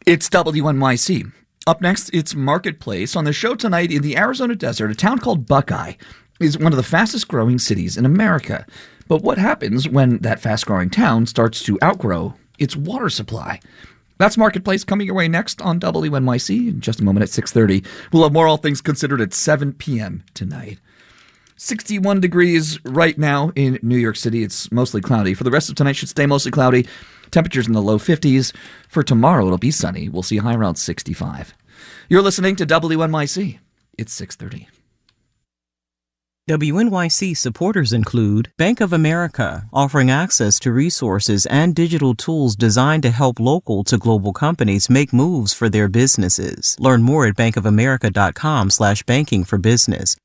It's WNYC. Up next, it's Marketplace. On the show tonight, in the Arizona desert, a town called Buckeye is one of the fastest growing cities in America. But what happens when that fast growing town starts to outgrow its water supply? That's Marketplace coming your way next on WNYC in just a moment at 6:30. We'll have more All Things Considered at 7 p.m. tonight. 61 degrees right now in New York City. It's mostly cloudy. For the rest of tonight, should stay mostly cloudy. Temperatures in the low 50s. For tomorrow, it'll be sunny. We'll see a high around 65. You're listening to WNYC. It's 6:30. WNYC supporters include Bank of America, offering access to resources and digital tools designed to help local to global companies make moves for their businesses. Learn more at bankofamerica.com/banking for business.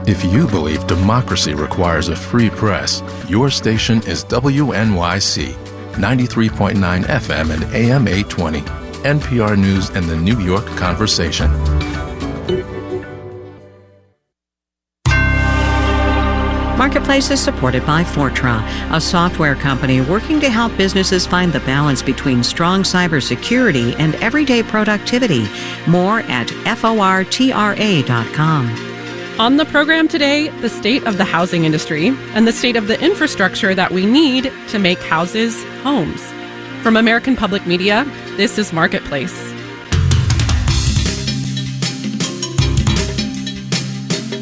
If you believe democracy requires a free press, your station is WNYC, 93.9 FM and AM 820, NPR News and the New York Conversation. Marketplace is supported by Fortra, a software company working to help businesses find the balance between strong cybersecurity and everyday productivity. More at fortra.com. On the program today, the state of the housing industry and the state of the infrastructure that we need to make houses homes. From American Public Media, this is Marketplace.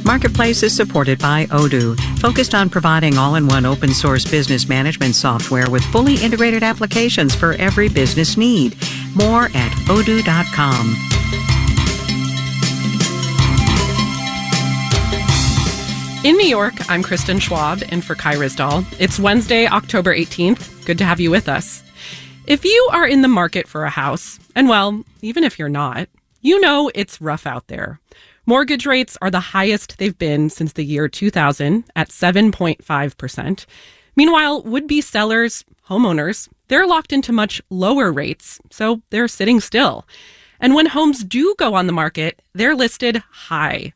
Marketplace is supported by Odoo, focused on providing all-in-one open-source business management software with fully integrated applications for every business need. More at odoo.com. In New York, I'm Kristen Schwab, in for Kai Risdall. It's Wednesday, October 18th. Good to have you with us. If you are in the market for a house, and well, even if you're not, you know it's rough out there. Mortgage rates are the highest they've been since the year 2000 at 7.5%. Meanwhile, would-be sellers, homeowners, they're locked into much lower rates, so they're sitting still. And when homes do go on the market, they're listed high.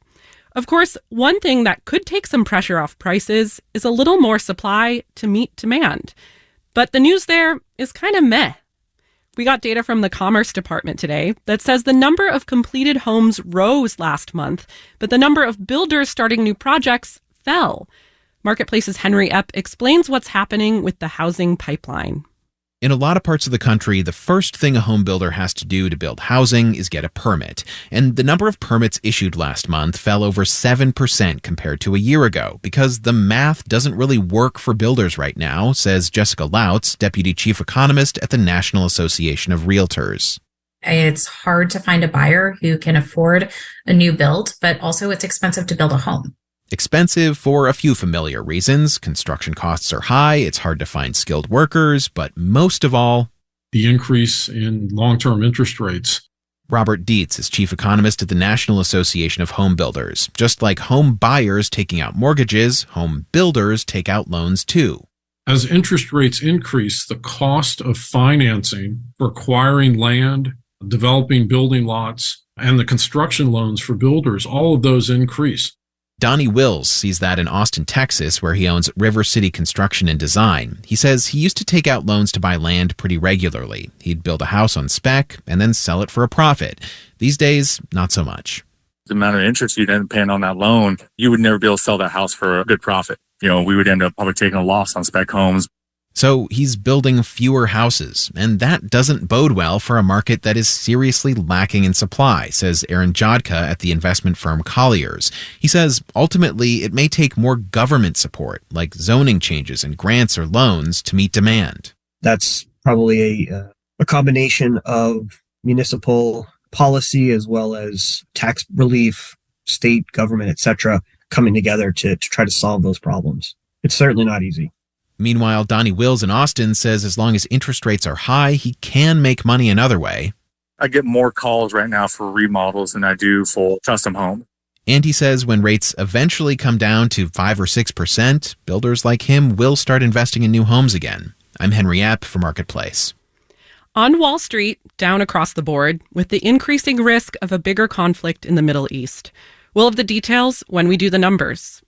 Of course, one thing that could take some pressure off prices is a little more supply to meet demand. But the news there is kind of meh. We got data from the Commerce Department today that says the number of completed homes rose last month, but the number of builders starting new projects fell. Marketplace's Henry Epp explains what's happening with the housing pipeline. In a lot of parts of the country, the first thing a home builder has to do to build housing is get a permit. And the number of permits issued last month fell over 7% compared to a year ago because the math doesn't really work for builders right now, says Jessica Lautz, Deputy Chief Economist at the National Association of Realtors. It's hard to find a buyer who can afford a new build, but also it's expensive to build a home. Expensive for a few familiar reasons. Construction costs are high, it's hard to find skilled workers, but most of all, the increase in long-term interest rates. Robert Dietz is chief economist at the National Association of Home Builders. Just like home buyers taking out mortgages, home builders take out loans too. As interest rates increase, the cost of financing for acquiring land, developing building lots, and the construction loans for builders, all of those increase. Donnie Wills sees that in Austin, Texas, where he owns River City Construction and Design. He says he used to take out loans to buy land pretty regularly. He'd build a house on spec and then sell it for a profit. These days, not so much. The amount of interest you'd end up paying on that loan, you would never be able to sell that house for a good profit. We would end up probably taking a loss on spec homes. So he's building fewer houses, and that doesn't bode well for a market that is seriously lacking in supply, says Aaron Jodka at the investment firm Colliers. He says ultimately it may take more government support, like zoning changes and grants or loans, to meet demand. That's probably a combination of municipal policy as well as tax relief, state government, etc., coming together to try to solve those problems. It's certainly not easy. Meanwhile, Donnie Wills in Austin says as long as interest rates are high, he can make money another way. I get more calls right now for remodels than I do for custom home. And he says when rates eventually come down to 5 or 6%, builders like him will start investing in new homes again. I'm Henry Epp for Marketplace. On Wall Street, down across the board, with the increasing risk of a bigger conflict in the Middle East. We'll have the details when we do the numbers.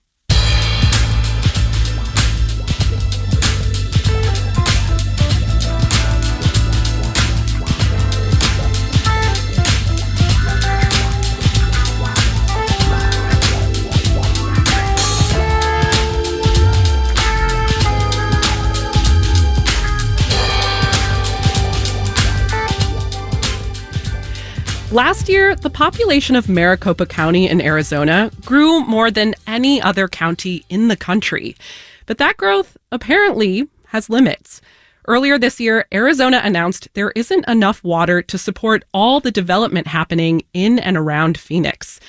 Last year, the population of Maricopa County in Arizona grew more than any other county in the country. But that growth apparently has limits. Earlier this year, Arizona announced there isn't enough water to support all the development happening in and around Phoenix.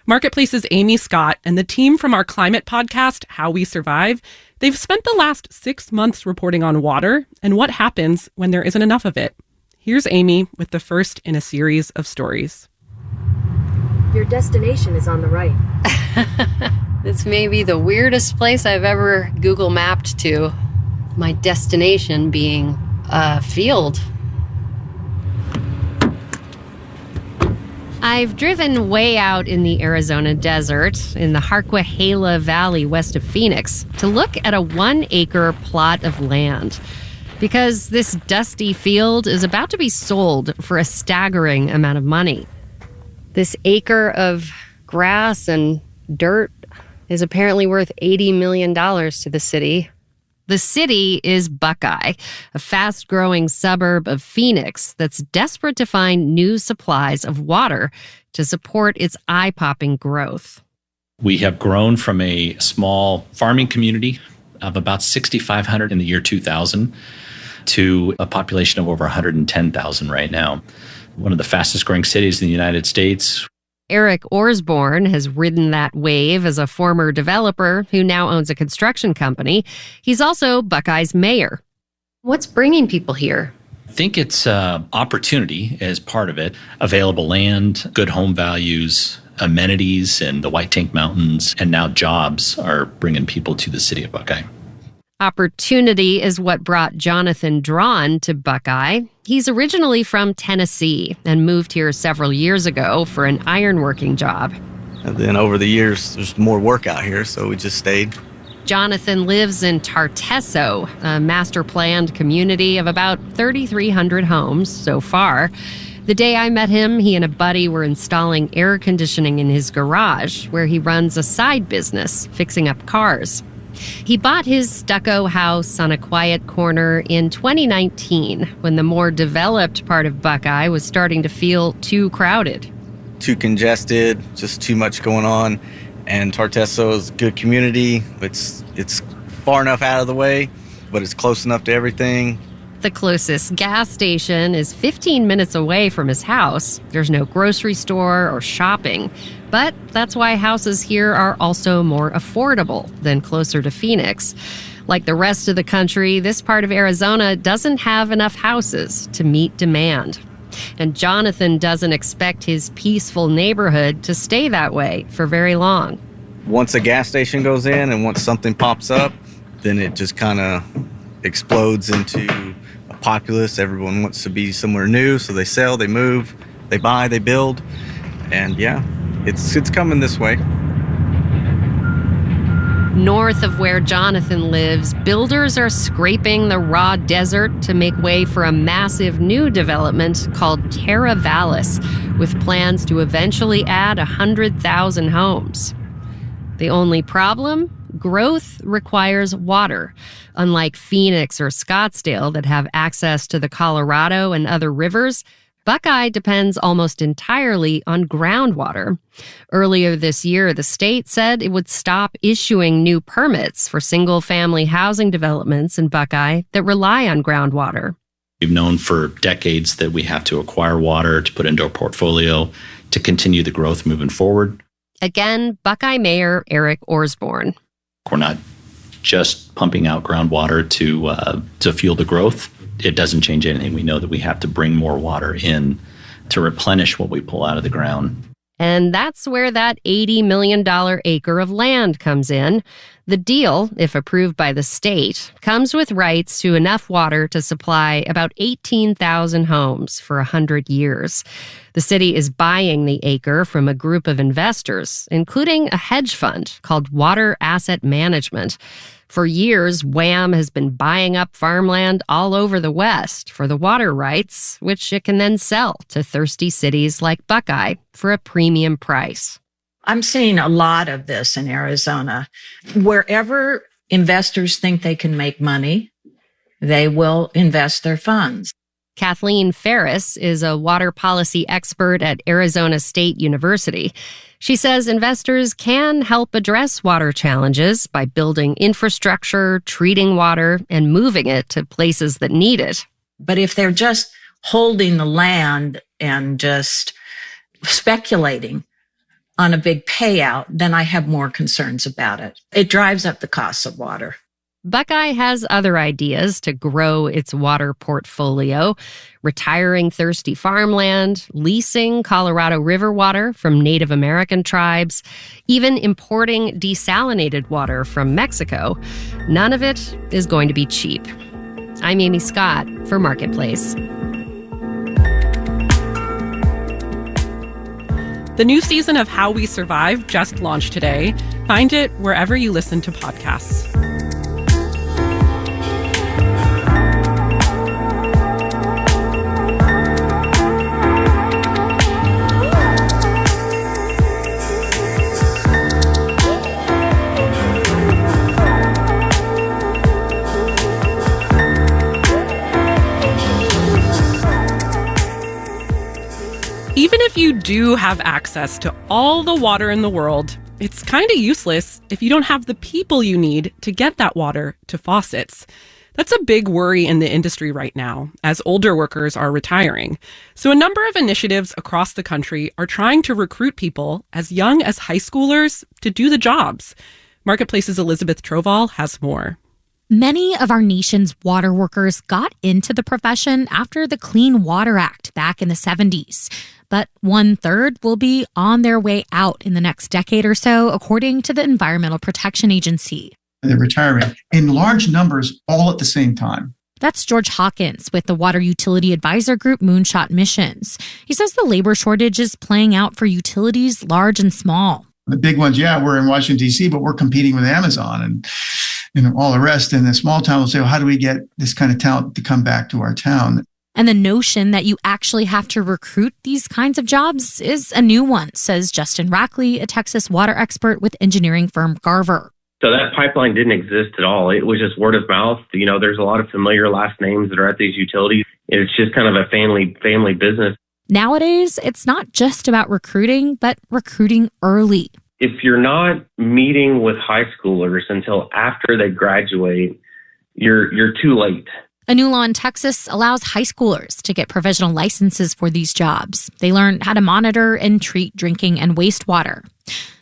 Marketplace's Amy Scott and the team from our climate podcast, How We Survive, they've spent the last 6 months reporting on water and what happens when there isn't enough of it. Here's Amy with the first in a series of stories. Your destination is on the right. This may be the weirdest place I've ever Google mapped to. My destination being a field. I've driven way out in the Arizona desert, in the Harquahala Valley west of Phoenix, to look at a 1-acre plot of land. Because this dusty field is about to be sold for a staggering amount of money. This acre of grass and dirt is apparently worth $80 million to the city. The city is Buckeye, a fast-growing suburb of Phoenix that's desperate to find new supplies of water to support its eye-popping growth. We have grown from a small farming community of about 6,500 in the year 2000 to a population of over 110,000 right now. One of the fastest-growing cities in the United States. Eric Osborne has ridden that wave as a former developer who now owns a construction company. He's also Buckeye's mayor. What's bringing people here? I think it's opportunity as part of it. Available land, good home values, amenities in the White Tank Mountains, and now jobs are bringing people to the city of Buckeye. Opportunity is what brought Jonathan Drawn to Buckeye. He's originally from Tennessee and moved here several years ago for an ironworking job. And then over the years, there's more work out here, so we just stayed. Jonathan lives in Tartesso, a master-planned community of about 3,300 homes so far. The day I met him, he and a buddy were installing air conditioning in his garage, where he runs a side business, fixing up cars. He bought his stucco house on a quiet corner in 2019 when the more developed part of Buckeye was starting to feel too crowded. Too congested, just too much going on. And Tartesso is a good community. It's far enough out of the way, but it's close enough to everything. The closest gas station is 15 minutes away from his house. There's no grocery store or shopping. But that's why houses here are also more affordable than closer to Phoenix. Like the rest of the country, this part of Arizona doesn't have enough houses to meet demand. And Jonathan doesn't expect his peaceful neighborhood to stay that way for very long. Once a gas station goes in and once something pops up, then it just kind of explodes into a populace. Everyone wants to be somewhere new, so they sell, they move, they buy, they build. And yeah, it's coming this way. North of where Jonathan lives, builders are scraping the raw desert to make way for a massive new development called Terra Vallis, with plans to eventually add 100,000 homes. The only problem? Growth requires water. Unlike Phoenix or Scottsdale that have access to the Colorado and other rivers, Buckeye depends almost entirely on groundwater. Earlier this year, the state said it would stop issuing new permits for single-family housing developments in Buckeye that rely on groundwater. We've known for decades that we have to acquire water to put into our portfolio to continue the growth moving forward. Again, Buckeye Mayor Eric Osborne. We're not just pumping out groundwater to fuel the growth. It doesn't change anything. We know that we have to bring more water in to replenish what we pull out of the ground. And that's where that $80 million acre of land comes in. The deal, if approved by the state, comes with rights to enough water to supply about 18,000 homes for 100 years. The city is buying the acre from a group of investors, including a hedge fund called Water Asset Management. For years, WAM has been buying up farmland all over the West for the water rights, which it can then sell to thirsty cities like Buckeye for a premium price. I'm seeing a lot of this in Arizona. Wherever investors think they can make money, they will invest their funds. Kathleen Ferris is a water policy expert at Arizona State University. She says investors can help address water challenges by building infrastructure, treating water, and moving it to places that need it. But if they're just holding the land and just speculating on a big payout, then I have more concerns about it. It drives up the cost of water. Buckeye has other ideas to grow its water portfolio, retiring thirsty farmland, leasing Colorado River water from Native American tribes, even importing desalinated water from Mexico. None of it is going to be cheap. I'm Amy Scott for Marketplace. The new season of How We Survive just launched today. Find it wherever you listen to podcasts. Even if you do have access to all the water in the world, it's kind of useless if you don't have the people you need to get that water to faucets. That's a big worry in the industry right now, as older workers are retiring. So a number of initiatives across the country are trying to recruit people as young as high schoolers to do the jobs. Marketplace's Elizabeth Troval has more. Many of our nation's water workers got into the profession after the Clean Water Act back in the 70s. But 1/3 will be on their way out in the next decade or so, according to the Environmental Protection Agency. They're retiring in large numbers all at the same time. That's George Hawkins with the water utility advisor group Moonshot Missions. He says the labor shortage is playing out for utilities large and small. The big ones, we're in Washington, D.C., but we're competing with Amazon and all the rest. And the small town will say, well, how do we get this kind of talent to come back to our town? And the notion that you actually have to recruit these kinds of jobs is a new one, says Justin Rackley, a Texas water expert with engineering firm Garver. So that pipeline didn't exist at all. It was just word of mouth. There's a lot of familiar last names that are at these utilities. It's just kind of a family business. Nowadays, it's not just about recruiting, but recruiting early. If you're not meeting with high schoolers until after they graduate, you're too late. A new law in Texas allows high schoolers to get provisional licenses for these jobs. They learn how to monitor and treat drinking and wastewater.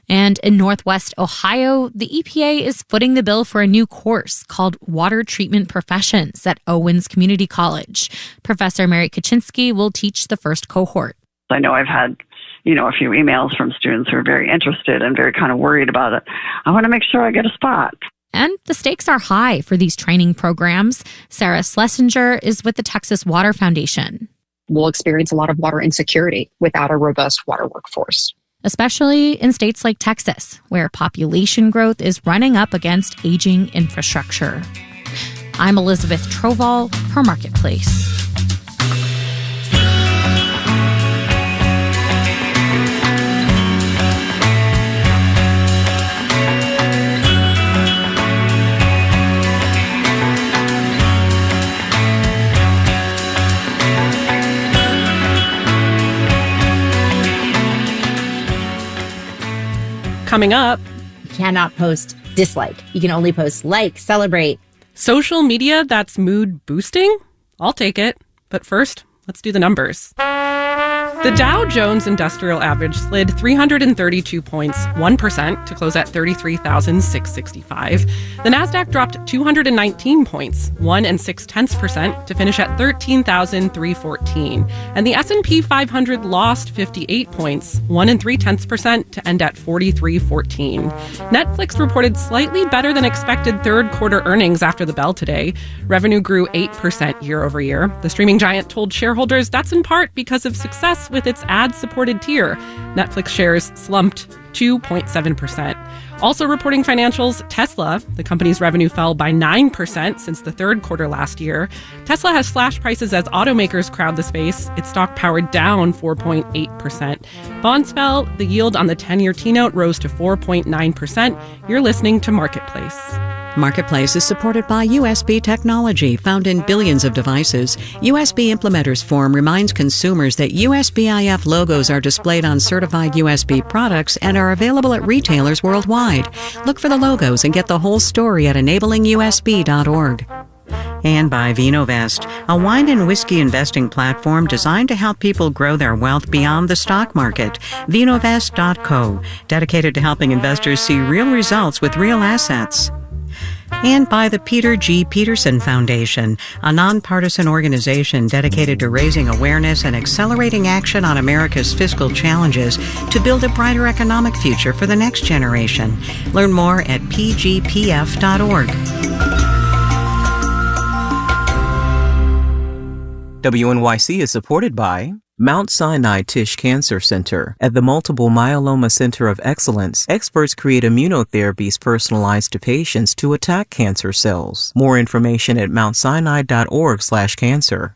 And in Northwest Ohio, the EPA is footing the bill for a new course called Water Treatment Professions at Owens Community College. Professor Mary Kaczynski will teach the first cohort. I know I've had, a few emails from students who are very interested and very kind of worried about it. I want to make sure I get a spot. And the stakes are high for these training programs. Sarah Schlesinger is with the Texas Water Foundation. We'll experience a lot of water insecurity without a robust water workforce. Especially in states like Texas, where population growth is running up against aging infrastructure. I'm Elizabeth Troval for Marketplace. Coming up, you cannot post dislike. You can only post like, celebrate. Social media that's mood boosting? I'll take it. But first, let's do the numbers. The Dow Jones Industrial Average slid 332 points, 1%, to close at 33,665. The Nasdaq dropped 219 points, 1 0.6%, to finish at 13,314. And the S&P 500 lost 58 points, 1 0.3%, to end at 4314. Netflix reported slightly better than expected third quarter earnings after the bell today. Revenue grew 8% year over year. The streaming giant told shareholders that's in part because of success with its ad-supported tier. Netflix shares slumped 2.7%. Also reporting financials, Tesla. The company's revenue fell by 9% since the third quarter last year. Tesla has slashed prices as automakers crowd the space. Its stock powered down 4.8%. Bonds fell. The yield on the 10-year T-note rose to 4.9%. You're listening to Marketplace. Marketplace is supported by USB technology found in billions of devices. USB Implementers Forum reminds consumers that USB-IF logos are displayed on certified USB products and are available at retailers worldwide. Look for the logos and get the whole story at enablingus.org. And by VinoVest, a wine and whiskey investing platform designed to help people grow their wealth beyond the stock market. VinoVest.co, dedicated to helping investors see real results with real assets. And by the Peter G. Peterson Foundation, a nonpartisan organization dedicated to raising awareness and accelerating action on America's fiscal challenges to build a brighter economic future for the next generation. Learn more at pgpf.org. WNYC is supported by Mount Sinai Tisch Cancer Center. At the Multiple Myeloma Center of Excellence, experts create immunotherapies personalized to patients to attack cancer cells. More information at mountsinai.org/cancer.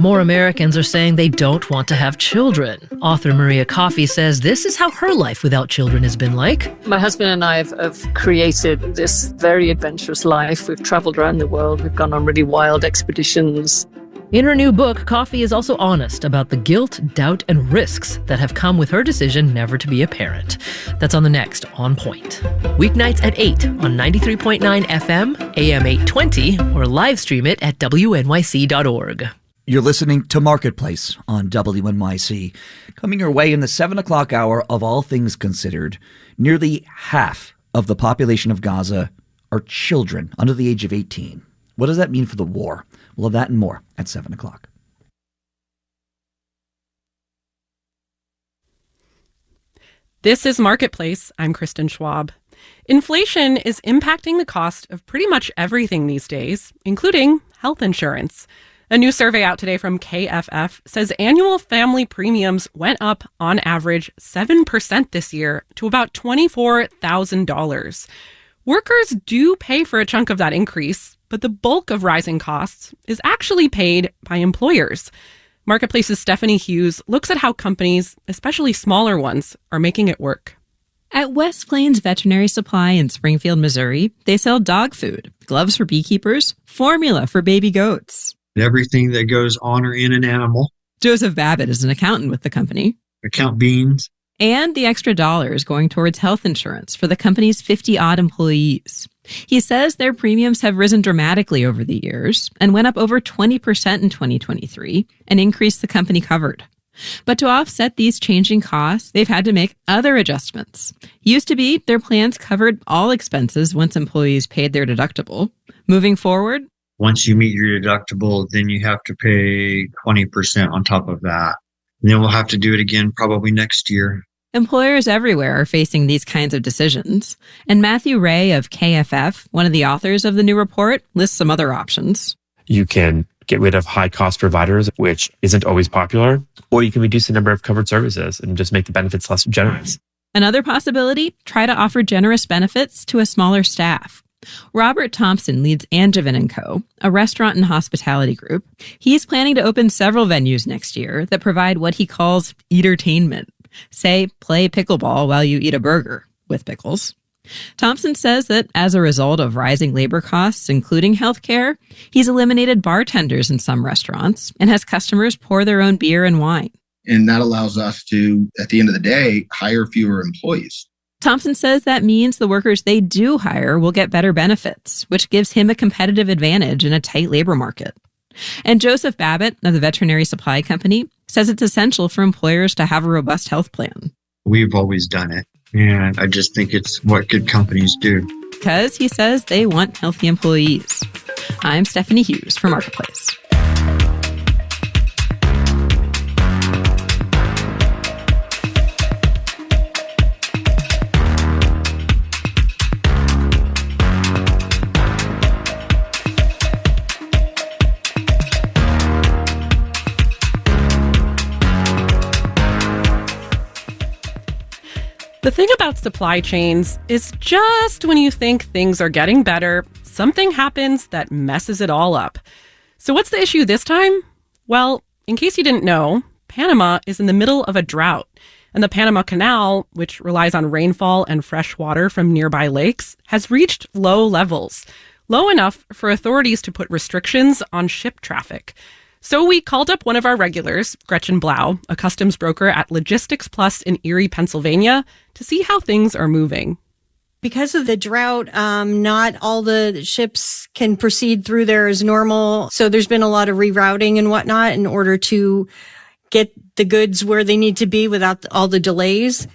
More Americans are saying they don't want to have children. Author Maria Coffey says this is how her life without children has been like. My husband and I have created this very adventurous life. We've traveled around the world. We've gone on really wild expeditions. In her new book, Coffey is also honest about the guilt, doubt, and risks that have come with her decision never to be a parent. That's on the next On Point. Weeknights at 8 on 93.9 FM, AM 820, or live stream it at wnyc.org. You're listening to Marketplace on WNYC. Coming your way in the 7 o'clock hour of All Things Considered, nearly half of the population of Gaza are children under the age of 18. What does that mean for the war? We'll have that and more at 7 o'clock. This is Marketplace. I'm Kristen Schwab. Inflation is impacting the cost of pretty much everything these days, including health insurance. A new survey out today from KFF says annual family premiums went up on average 7% this year to about $24,000. Workers do pay for a chunk of that increase, but the bulk of rising costs is actually paid by employers. Marketplace's Stephanie Hughes looks at how companies, especially smaller ones, are making it work. At West Plains Veterinary Supply in Springfield, Missouri, they sell dog food, gloves for beekeepers, formula for baby goats. Everything that goes on or in an animal. Joseph Babbitt is an accountant with the company. Account beans. And the extra dollars going towards health insurance for the company's 50-odd employees. He says their premiums have risen dramatically over the years and went up over 20% in 2023, an increase the company covered. But to offset these changing costs, they've had to make other adjustments. Used to be their plans covered all expenses once employees paid their deductible. Moving forward, once you meet your deductible, then you have to pay 20% on top of that. And then we'll have to do it again probably next year. Employers everywhere are facing these kinds of decisions. And Matthew Ray of KFF, one of the authors of the new report, lists some other options. You can get rid of high-cost providers, which isn't always popular, or you can reduce the number of covered services and just make the benefits less generous. Another possibility, try to offer generous benefits to a smaller staff. Robert Thompson leads Angevin & Co., a restaurant and hospitality group. He's planning to open several venues next year that provide what he calls eatertainment. Say, play pickleball while you eat a burger with pickles. Thompson says that as a result of rising labor costs, including healthcare, he's eliminated bartenders in some restaurants and has customers pour their own beer and wine. And that allows us to, at the end of the day, hire fewer employees. Thompson says that means the workers they do hire will get better benefits, which gives him a competitive advantage in a tight labor market. And Joseph Babbitt of the Veterinary Supply Company says it's essential for employers to have a robust health plan. We've always done it, and I just think it's what good companies do. Because he says they want healthy employees. I'm Stephanie Hughes for Marketplace. The thing about supply chains is just when you think things are getting better, something happens that messes it all up. So what's the issue this time? Well, in case you didn't know, Panama is in the middle of a drought. And the Panama Canal, which relies on rainfall and fresh water from nearby lakes, has reached low levels, low enough for authorities to put restrictions on ship traffic. So we called up one of our regulars, Gretchen Blau, a customs broker at Logistics Plus in Erie, Pennsylvania, to see how things are moving. Because of the drought, not all the ships can proceed through there as normal. So there's been a lot of rerouting and whatnot in order to get the goods where they need to be without all the delays.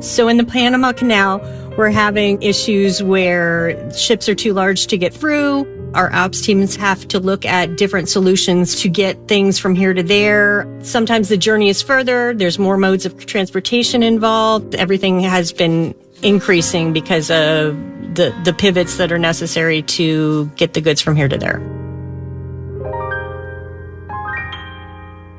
So in the Panama Canal, we're having issues where ships are too large to get through. Our ops teams have to look at different solutions to get things from here to there. Sometimes the journey is further. There's more modes of transportation involved. Everything has been increasing because of the pivots that are necessary to get the goods from here to there.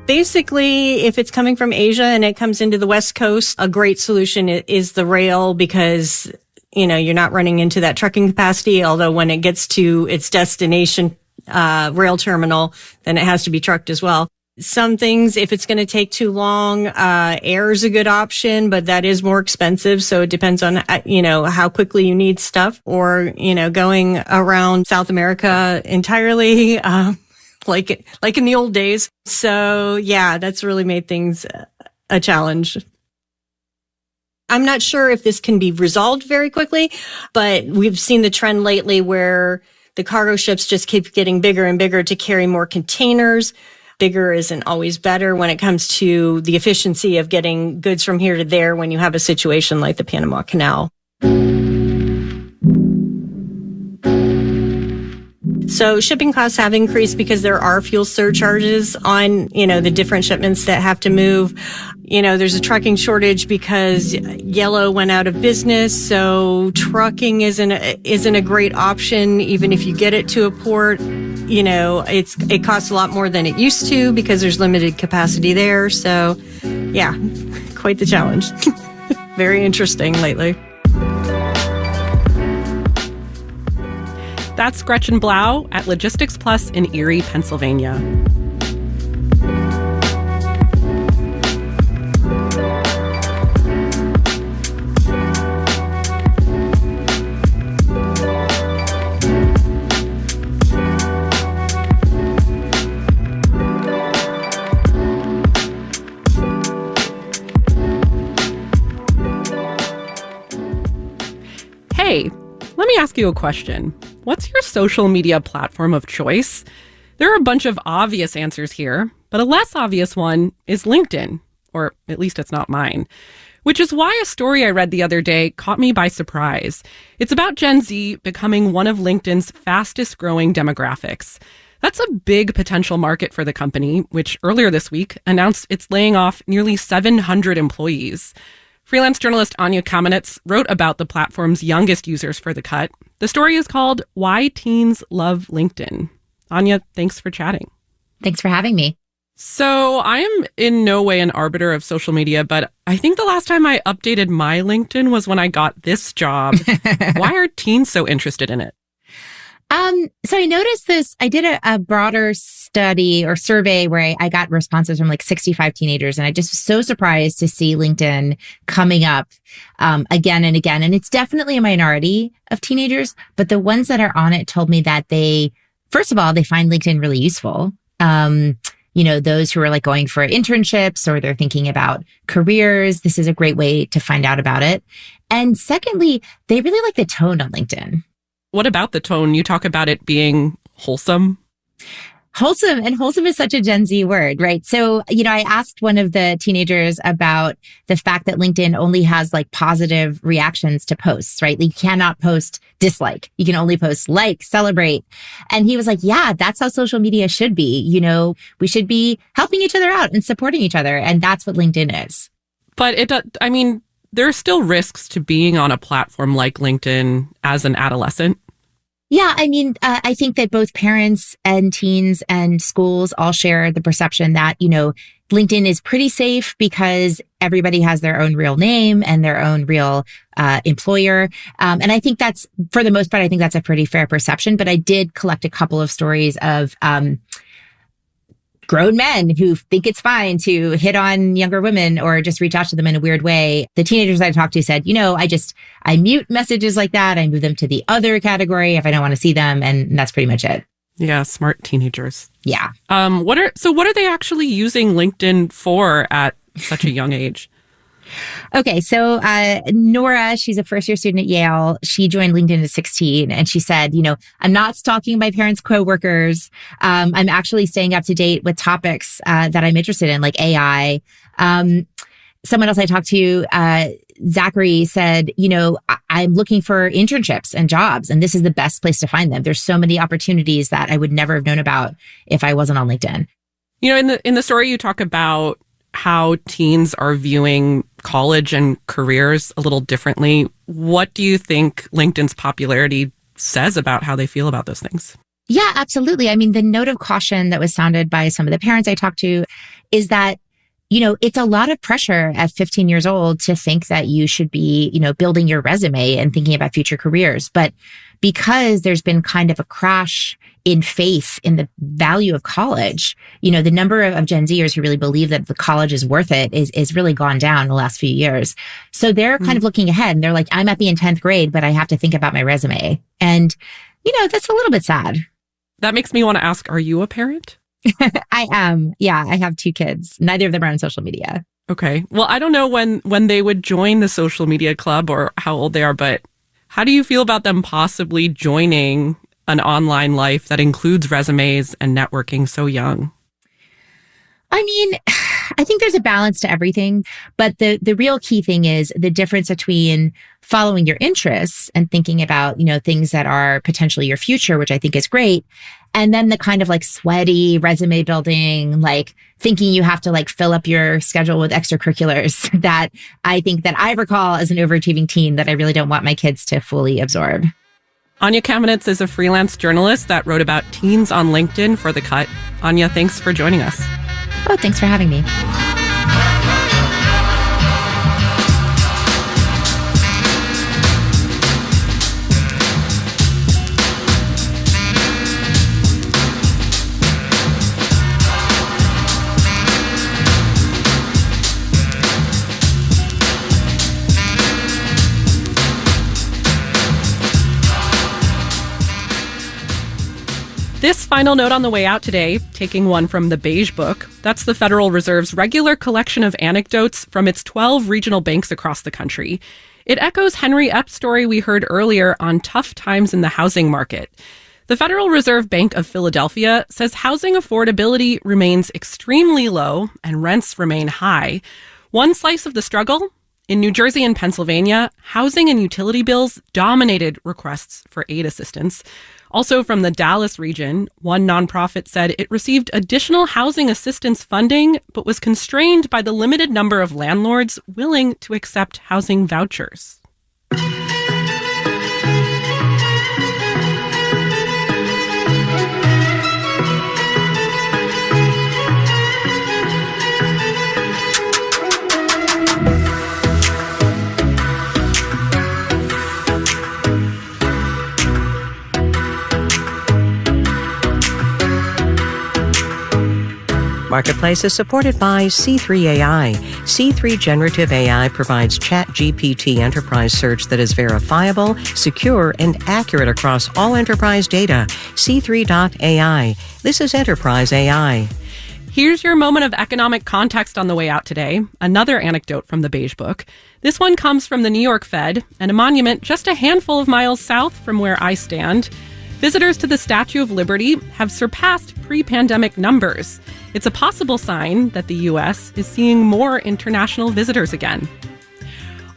Basically, if it's coming from Asia and it comes into the West Coast, a great solution is the rail because, you're not running into that trucking capacity. Although when it gets to its destination rail terminal, then it has to be trucked as well. Some things, if it's going to take too long, air is a good option, but that is more expensive. So it depends on, how quickly you need stuff or, going around South America entirely, like in the old days. So yeah, that's really made things a challenge. I'm not sure if this can be resolved very quickly, but we've seen the trend lately where the cargo ships just keep getting bigger and bigger to carry more containers. Bigger isn't always better when it comes to the efficiency of getting goods from here to there when you have a situation like the Panama Canal. So shipping costs have increased because there are fuel surcharges on, the different shipments that have to move. There's a trucking shortage because Yellow went out of business. So trucking isn't a great option. Even if you get it to a port, it costs a lot more than it used to because there's limited capacity there. So yeah, quite the challenge. Very interesting lately. That's Gretchen Blau at Logistics Plus in Erie, Pennsylvania. Hey, let me ask you a question. What's your social media platform of choice? There are a bunch of obvious answers here, but a less obvious one is LinkedIn, or at least it's not mine, which is why a story I read the other day caught me by surprise. It's about Gen Z becoming one of LinkedIn's fastest growing demographics. That's a big potential market for the company, which earlier this week announced it's laying off nearly 700 employees. Freelance journalist Anya Kamenetz wrote about the platform's youngest users for The Cut. The story is called Why Teens Love LinkedIn. Anya, thanks for chatting. Thanks for having me. So I am in no way an arbiter of social media, but I think the last time I updated my LinkedIn was when I got this job. Why are teens so interested in it? So I noticed this, I did a broader study or survey where I got responses from like 65 teenagers. And I just was so surprised to see LinkedIn coming up, again and again. And it's definitely a minority of teenagers, but the ones that are on it told me that first of all, they find LinkedIn really useful. Those who are like going for internships or they're thinking about careers, this is a great way to find out about it. And secondly, they really like the tone on LinkedIn. What about the tone? You talk about it being wholesome. Wholesome. And wholesome is such a Gen Z word, right? So, I asked one of the teenagers about the fact that LinkedIn only has like positive reactions to posts, right? You cannot post dislike. You can only post like, celebrate. And he was like, yeah, that's how social media should be. We should be helping each other out and supporting each other. And that's what LinkedIn is. But there are still risks to being on a platform like LinkedIn as an adolescent. Yeah, I think that both parents and teens and schools all share the perception that, LinkedIn is pretty safe because everybody has their own real name and their own real employer. And I think that's, for the most part, I think that's a pretty fair perception. But I did collect a couple of stories of grown men who think it's fine to hit on younger women or just reach out to them in a weird way. The teenagers I talked to said, I mute messages like that. I move them to the other category if I don't want to see them. And that's pretty much it. Yeah, smart teenagers. Yeah. What are they actually using LinkedIn for at such a young age? Okay, so Nora, she's a first-year student at Yale. She joined LinkedIn at 16, and she said, I'm not stalking my parents' coworkers. I'm actually staying up to date with topics that I'm interested in, like AI. Someone else I talked to, Zachary, said, I'm looking for internships and jobs, and this is the best place to find them. There's so many opportunities that I would never have known about if I wasn't on LinkedIn. In the story, you talk about how teens are viewing college and careers a little differently. What do you think LinkedIn's popularity says about how they feel about those things? Yeah, absolutely. I mean, the note of caution that was sounded by some of the parents I talked to is that, it's a lot of pressure at 15 years old to think that you should be, building your resume and thinking about future careers. But because there's been kind of a crash in faith in the value of college, the number of Gen Zers who really believe that the college is worth it is really gone down in the last few years. So they're kind of looking ahead and they're like, I'm at the 10th grade, but I have to think about my resume. And, that's a little bit sad. That makes me want to ask, are you a parent? I am. Yeah, I have 2 kids. Neither of them are on social media. Okay. Well, I don't know when they would join the social media club or how old they are, but how do you feel about them possibly joining an online life that includes resumes and networking so young? I mean, I think there's a balance to everything, but the real key thing is the difference between following your interests and thinking about, things that are potentially your future, which I think is great. And then the kind of like sweaty resume building, like thinking you have to like fill up your schedule with extracurriculars that I think that I recall as an overachieving teen that I really don't want my kids to fully absorb. Anya Kamenetz is a freelance journalist that wrote about teens on LinkedIn for The Cut. Anya, thanks for joining us. Oh, thanks for having me. This final note on the way out today, taking one from the Beige Book, that's the Federal Reserve's regular collection of anecdotes from its 12 regional banks across the country. It echoes Henry Epp's story we heard earlier on tough times in the housing market. The Federal Reserve Bank of Philadelphia says housing affordability remains extremely low and rents remain high. One slice of the struggle? In New Jersey and Pennsylvania, housing and utility bills dominated requests for aid assistance. Also from the Dallas region, one nonprofit said it received additional housing assistance funding, but was constrained by the limited number of landlords willing to accept housing vouchers. Marketplace is supported by C3 AI. C3 Generative AI provides ChatGPT enterprise search that is verifiable, secure, and accurate across all enterprise data. C3.ai. This is Enterprise AI. Here's your moment of economic context on the way out today. Another anecdote from the Beige Book. This one comes from the New York Fed and a monument just a handful of miles south from where I stand. Visitors to the Statue of Liberty have surpassed pre-pandemic numbers. It's a possible sign that the U.S. is seeing more international visitors again.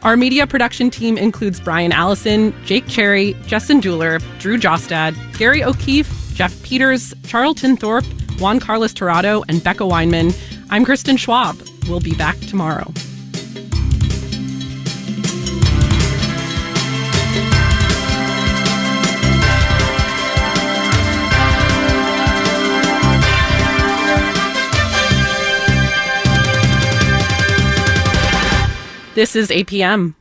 Our media production team includes Brian Allison, Jake Cherry, Justin Dueller, Drew Jostad, Gary O'Keefe, Jeff Peters, Charlton Thorpe, Juan Carlos Torrado, and Becca Weinman. I'm Kristen Schwab. We'll be back tomorrow. This is APM.